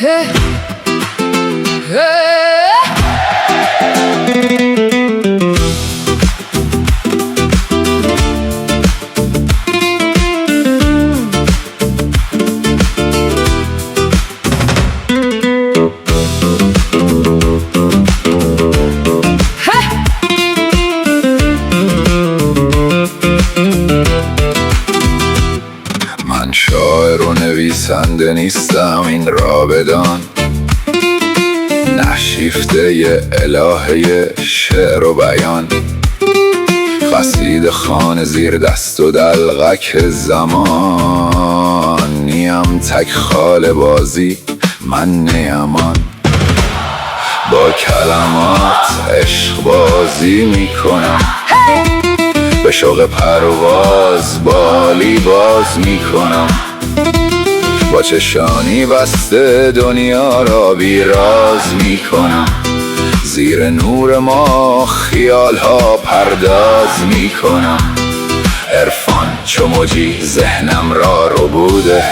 من شاعر و نویسنده نیستم این را بدان، نه شیفته الهه شعر و بیان. قصیده خان زیر دست و دلغک زمان، نیم تک خال بازی من نیمان. با کلمات عشق بازی میکنم، به شوق پرواز بالی باز میکنم. با چشانی بسته دنیا را بیراز میکنم، زیر نور ما خیال ها پرداز میکنم. عرفان چو موجی ذهنم را ربوده،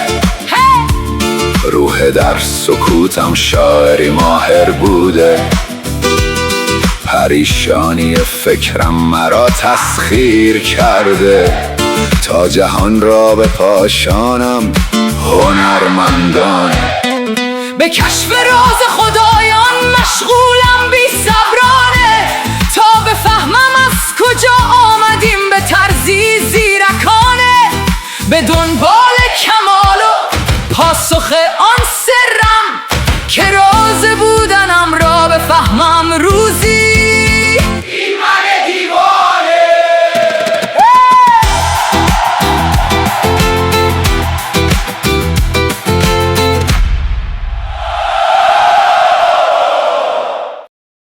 روح در سکوتم شاعری ماهر بوده. پریشانی فکرم مرا تسخیر کرده، تا جهان را به پاشانم هنرمندان. به کشف راز خدایان مشغولم بی صبرانه، تا بفهمم از کجا آمدیم به طرزی زیرکانه. به دنبال کمال و پاسخ آن سرم، که راز بودنم را بفهمم روز